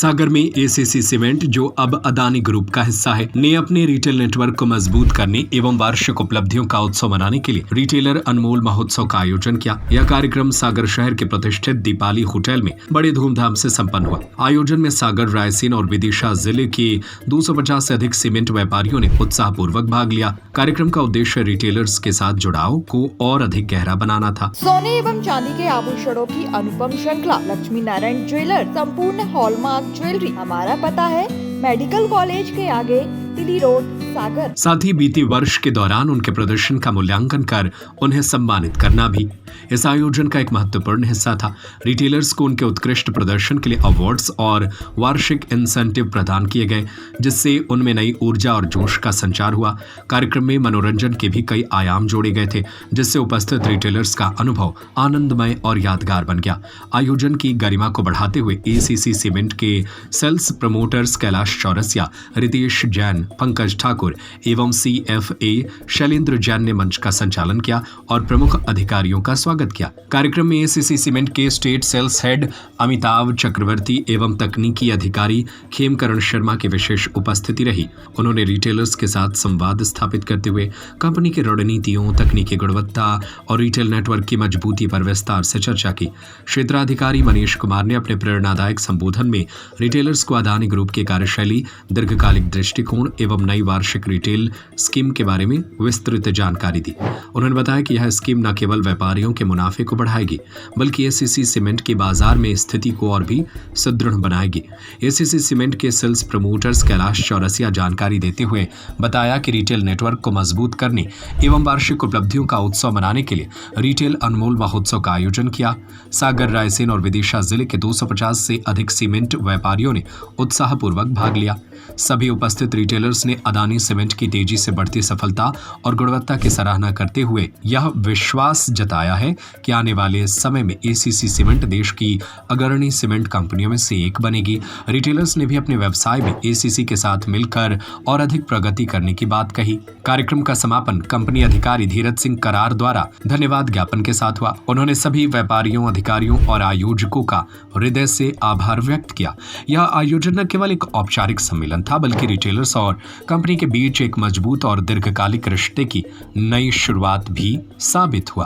सागर में ACC cement, जो अब अदानी ग्रुप का हिस्सा है, ने अपने रिटेल नेटवर्क को मजबूत करने एवं वार्षिक उपलब्धियों का उत्सव मनाने के लिए रिटेलर अनमोल महोत्सव का आयोजन किया। यह कार्यक्रम सागर शहर के प्रतिष्ठित दीपाली होटल में बड़े धूमधाम से संपन्न हुआ। आयोजन में सागर, रायसेन और विदिशा जिले के 250 से अधिक सीमेंट व्यापारियों ने उत्साहपूर्वक भाग लिया। कार्यक्रम का उद्देश्य रिटेलर्स के साथ जुड़ाव को और अधिक गहरा बनाना था। सोने एवं चांदी के आभूषणों की अनुपम श्रृंखला लक्ष्मी नारायण ज्वेलर, संपूर्ण हॉलमार्क ज्वेलरी। हमारा पता है मेडिकल कॉलेज के आगे, तिली रोड, सागर। साथ ही बीते वर्ष के दौरान उनके प्रदर्शन का मूल्यांकन कर उन्हें सम्मानित करना भी इस आयोजन का एक महत्वपूर्ण हिस्सा था। रिटेलर्स को उनके उत्कृष्ट प्रदर्शन के लिए अवार्ड्स और वार्षिक इंसेंटिव प्रदान किए गए, जिससे उनमें नई ऊर्जा और जोश का संचार हुआ। कार्यक्रम में मनोरंजन के भी कई आयाम जोड़े गए थे, जिससे उपस्थित रिटेलर्स का अनुभव आनंदमय और यादगार बन गया। आयोजन की गरिमा को बढ़ाते हुए एसीसी सीमेंट के सेल्स प्रमोटर्स कैलाश चौरसिया, रितेश जैन, पंकज ठाकुर एवं CFA शैलेंद्र जैन ने मंच का संचालन किया और प्रमुख अधिकारियों का स्वागत किया। कार्यक्रम में एसीसी सीमेंट के स्टेट सेल्स हेड अमिताभ चक्रवर्ती एवं तकनीकी अधिकारी खेमकरण शर्मा की विशेष उपस्थिति रही। उन्होंने रिटेलर्स के साथ संवाद स्थापित करते हुए कंपनी की रणनीतियों, तकनीकी गुणवत्ता और रिटेल नेटवर्क की मजबूती पर विस्तार से चर्चा की। क्षेत्राधिकारी मनीष कुमार ने अपने प्रेरणादायक संबोधन में रिटेलर्स को अदानी ग्रुप की कार्यशैली, दीर्घकालिक दृष्टिकोण एवं नई वार्षिक रिटेल स्कीम के बारे में विस्तृत जानकारी दी। उन्होंने बताया कि यह स्कीम न केवल व्यापारियों के मुनाफे को बढ़ाएगी, बल्कि एसीसी सीमेंट के बाजार में स्थिति को और भी सुदृढ़ बनाएगी। एसीसी सीमेंट के सेल्स प्रमोटर्स कैलाश चौरसिया जानकारी देते हुए बताया कि रिटेल नेटवर्क को मजबूत करने एवं वार्षिक उपलब्धियों का उत्सव मनाने के लिए रिटेल अनमोल महोत्सव का आयोजन किया। सागर, रायसेन और विदिशा जिले के 250 से अधिक सीमेंट व्यापारियों ने उत्साहपूर्वक भाग लिया। सभी उपस्थित रिटेलर्स ने अदानी सीमेंट की तेजी से बढ़ती सफलता और गुणवत्ता की सराहना करते हुए यह विश्वास जताया है कि आने वाले समय में एसीसी सीमेंट देश की अग्रणी सीमेंट कंपनियों में से एक बनेगी। रिटेलर्स ने भी अपने व्यवसाय में एसीसी के साथ मिलकर और अधिक प्रगति करने की बात कही। कार्यक्रम का समापन कंपनी अधिकारी धीरज सिंह करार द्वारा धन्यवाद ज्ञापन के साथ हुआ। उन्होंने सभी व्यापारियों, अधिकारियों और आयोजकों का हृदय से आभार व्यक्त किया। यह आयोजन न केवल एक औपचारिक सम्मेलन था, बल्कि रिटेलर्स और कंपनी के बीच एक मजबूत और दीर्घकालिक रिश्ते की नई शुरुआत भी साबित हुआ।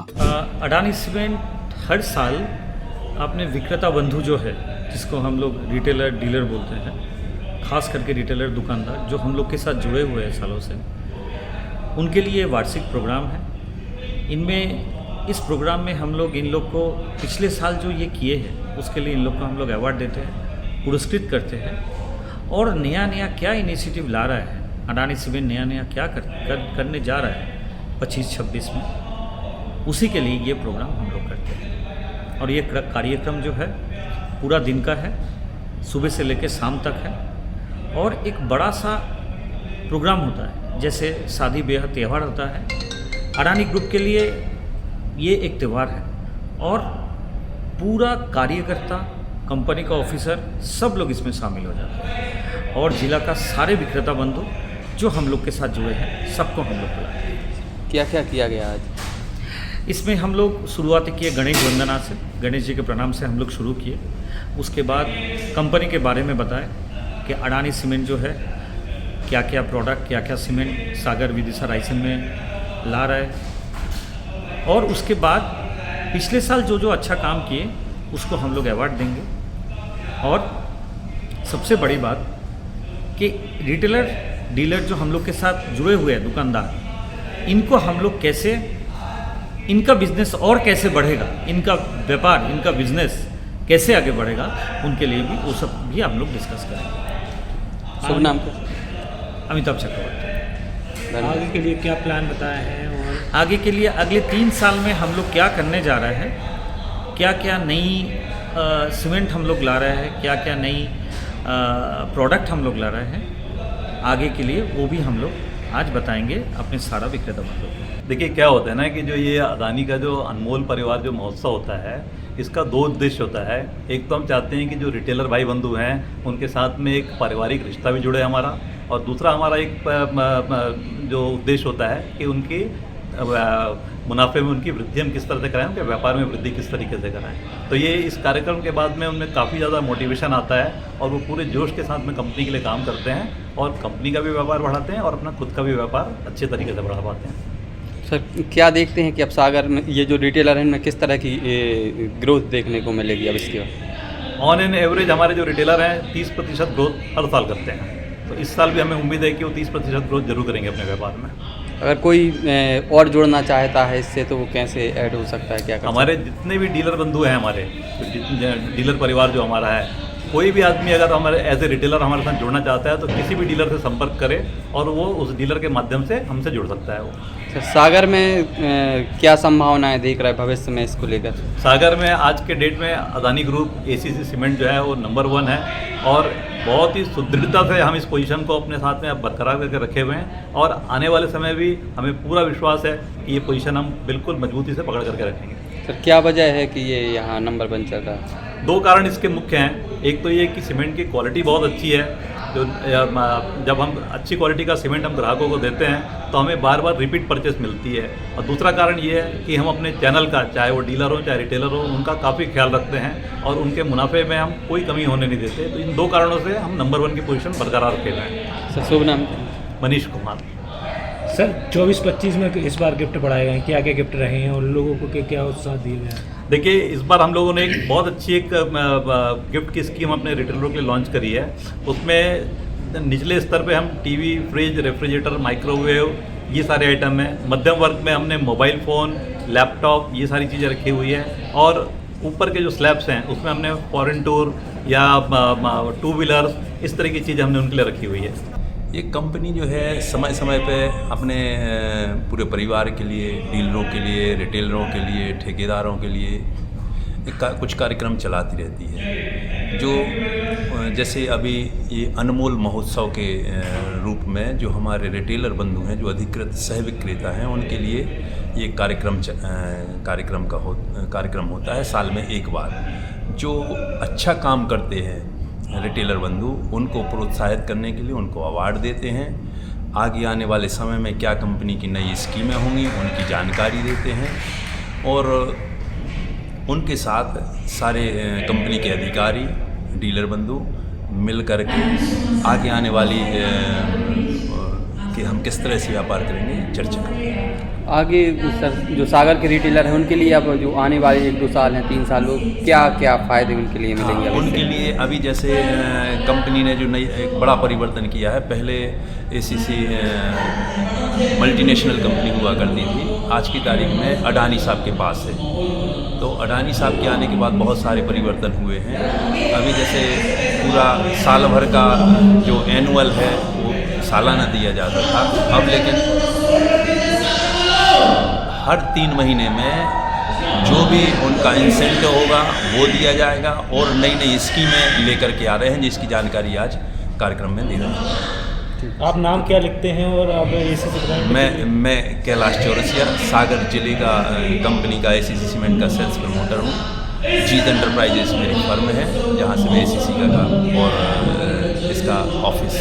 अडानी सीमेंट हर साल अपने विक्रेता बंधु जो है, जिसको हम लोग रिटेलर, डीलर बोलते हैं, खास करके रिटेलर, दुकानदार जो हम लोग के साथ जुड़े हुए हैं सालों से, उनके लिए वार्षिक प्रोग्राम है। इस प्रोग्राम में हम लोग इन लोग को पिछले साल जो ये किए हैं उसके लिए इन लोग को हम लोग अवार्ड देते हैं, पुरस्कृत करते हैं। और नया नया क्या इनिशिएटिव ला रहा है अडानी सीमेंट, नया नया क्या करने जा रहा है 25-26 में, उसी के लिए ये प्रोग्राम हम लोग करते हैं। और ये कार्यक्रम जो है पूरा दिन का है, सुबह से लेकर शाम तक है। और एक बड़ा सा प्रोग्राम होता है, जैसे शादी ब्याह त्यौहार होता है, अडानी ग्रुप के लिए ये एक त्यौहार है। और पूरा कार्यकर्ता, कंपनी का ऑफिसर, सब लोग इसमें शामिल हो जाते हैं। और जिला का सारे विक्रेता बंधु जो हम लोग के साथ जुड़े हैं, सबको हम लोग बुलाते हैं। क्या क्या किया गया आज? इसमें हम लोग शुरुआत किए गणेश वंदना से, गणेश जी के प्रणाम से हम लोग शुरू किए। उसके बाद कंपनी के बारे में बताएं कि अडानी सीमेंट जो है क्या क्या प्रोडक्ट, क्या क्या सीमेंट सागर, विदिशा, रायसेन में ला रहा है। और उसके बाद पिछले साल जो जो अच्छा काम किए उसको हम लोग अवार्ड देंगे। और सबसे बड़ी बात कि रिटेलर, डीलर जो हम लोग के साथ जुड़े हुए हैं, दुकानदार, इनको हम लोग कैसे, इनका बिजनेस और कैसे बढ़ेगा, इनका व्यापार, इनका बिजनेस कैसे आगे बढ़ेगा, उनके लिए भी वो सब भी हम लोग डिस्कस करेंगे। शुभ नाम? अमिताभ चक्रवर्ती। आगे के लिए क्या प्लान बताया है? और आगे के लिए अगले 3 साल में हम लोग क्या करने जा रहे हैं, क्या क्या नई सीमेंट हम लोग ला रहे हैं, क्या क्या नई प्रोडक्ट हम लोग ला रहे हैं, आगे के लिए वो भी हम लोग आज बताएंगे अपने सारा विक्रेता बंधुओं को। देखिए क्या होता है ना कि जो ये अदानी का जो अनमोल परिवार जो महोत्सव होता है, इसका 2 उद्देश्य होता है। एक तो हम चाहते हैं कि जो रिटेलर भाई बंधु हैं उनके साथ में एक पारिवारिक रिश्ता भी जुड़े हमारा, और दूसरा हमारा एक जो उद्देश्य होता है कि उनकी मुनाफे में उनकी वृद्धि हम किस तरह से कराएं, उनके व्यापार में वृद्धि किस तरीके से कराएं। तो ये इस कार्यक्रम के बाद में उनमें काफ़ी ज़्यादा मोटिवेशन आता है और वो पूरे जोश के साथ में कंपनी के लिए काम करते हैं और कंपनी का भी व्यापार बढ़ाते हैं और अपना खुद का भी व्यापार अच्छे तरीके से बढ़ा पाते हैं। सर, क्या देखते हैं कि अब सागर में ये जो रिटेलर हैं इनमें किस तरह की ग्रोथ देखने को मिलेगी अब इसके बाद? ऑन एन एवरेज हमारे जो रिटेलर हैं 30% ग्रोथ हर साल करते हैं, तो इस साल भी हमें उम्मीद है कि वो 30% ग्रोथ जरूर करेंगे अपने व्यापार में। अगर कोई और जुड़ना चाहता है इससे तो वो कैसे ऐड हो सकता है, क्या कर हमारे जितने भी डीलर बंधु हैं, हमारे डीलर परिवार जो हमारा है, कोई भी आदमी अगर हमारे एज ए रिटेलर हमारे साथ जुड़ना चाहता है तो किसी भी डीलर से संपर्क करे और वो उस डीलर के माध्यम से हमसे जुड़ सकता है। वो सर, सागर में क्या संभावनाएं देख रहा है भविष्य में इसको लेकर? सागर में आज के डेट में अदानी ग्रुप एसीसी सीमेंट जो है वो नंबर 1 है और बहुत ही सुदृढ़ता से हम इस पोजीशन को अपने साथ में अब बरकरार करके रखे हुए हैं और आने वाले समय भी हमें पूरा विश्वास है कि ये पोजीशन हम बिल्कुल मजबूती से पकड़ करके रखेंगे। सर, क्या वजह है कि ये यहाँ नंबर 1 चल रहा है? 2 कारण इसके मुख्य हैं। एक तो ये कि सीमेंट की क्वालिटी बहुत अच्छी है, जो जब हम अच्छी क्वालिटी का सीमेंट हम ग्राहकों को देते हैं तो हमें बार बार रिपीट परचेस मिलती है। और दूसरा कारण ये है कि हम अपने चैनल का, चाहे वो डीलर हो चाहे रिटेलर हो, उनका काफ़ी ख्याल रखते हैं और उनके मुनाफे में हम कोई कमी होने नहीं देते। तो इन 2 कारणों से हम नंबर 1 की पोजीशन बरकरार रखे हुए हैं। सर, शुभ नाम? मनीष कुमार। सर 24-25 में इस बार गिफ्ट बढ़ाए गए हैं, क्या क्या गिफ्ट रहे हैं और लोगों को क्या उत्साह दिए गए हैं? देखिए, इस बार हम लोगों ने एक बहुत अच्छी एक गिफ्ट की स्कीम अपने रिटेलरों के लिए लॉन्च करी है। उसमें निचले स्तर पे हम टीवी, फ्रिज, रेफ्रिजरेटर, माइक्रोवेव ये सारे आइटम हैं। मध्यम वर्ग में हमने मोबाइल फ़ोन, लैपटॉप ये सारी चीज़ें रखी हुई है और ऊपर के जो स्लैब्स हैं उसमें हमने फॉरेन टूर या 2 व्हीलर्स इस तरह की चीज़ें हमने उनके लिए रखी हुई है। ये कंपनी जो है समय समय पे अपने पूरे परिवार के लिए, डीलरों के लिए, रिटेलरों के लिए, ठेकेदारों के लिए कुछ कार्यक्रम चलाती रहती है। जो जैसे अभी ये अनमोल महोत्सव के रूप में जो हमारे रिटेलर बंधु हैं, जो अधिकृत सह विक्रेता हैं, उनके लिए ये कार्यक्रम होता है साल में एक बार। जो अच्छा काम करते हैं रिटेलर बंधु, उनको प्रोत्साहित करने के लिए उनको अवार्ड देते हैं। आगे आने वाले समय में क्या कंपनी की नई स्कीमें होंगी उनकी जानकारी देते हैं और उनके साथ सारे कंपनी के अधिकारी, डीलर बंधु मिल कर के आगे आने वाली कि हम किस तरह से व्यापार करेंगे चर्चा करेंगे। आगे सर, जो सागर के रिटेलर हैं उनके लिए अब जो आने वाले 1-2 साल हैं, 3 साल, वो क्या क्या फ़ायदे उनके लिए मिलेंगे? उनके लिए अभी जैसे कंपनी ने जो नई एक बड़ा परिवर्तन किया है, पहले एसीसी मल्टीनेशनल कंपनी हुआ करती थी, आज की तारीख में अडानी साहब के पास है। तो अडानी साहब के आने के बाद बहुत सारे परिवर्तन हुए हैं। अभी जैसे पूरा साल भर का जो एनुअल है वो सालाना दिया जाता था, अब लेकिन हर 3 महीने में जो भी उनका इंसेंटिव होगा वो दिया जाएगा और नई नई स्कीमें लेकर के आ रहे हैं, जिसकी जानकारी आज कार्यक्रम में दे रहे हैं। आप नाम क्या लिखते हैं और आप एसीसी? मैं कैलाश चौरसिया, सागर जिले का कंपनी का एसीसी सीमेंट का सेल्स प्रमोटर हूँ। जीत एंटरप्राइजेस मेरी फर्म है, जहाँ से मैं एसीसी का काम और इसका ऑफिस।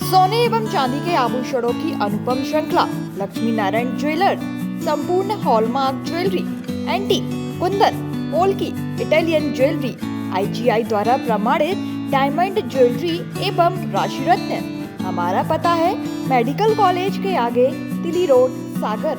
सोने एवं चांदी के आभूषणों की अनुपम श्रृंखला लक्ष्मी नारायण ज्वेलर्स, संपूर्ण hallmark jewellery, antique, Kundan, polki, Italian jewellery, IGI द्वारा प्रमाणित डायमंड ज्वेलरी एवं राशि रत्न। हमारा पता है मेडिकल कॉलेज के आगे, तिली रोड, सागर।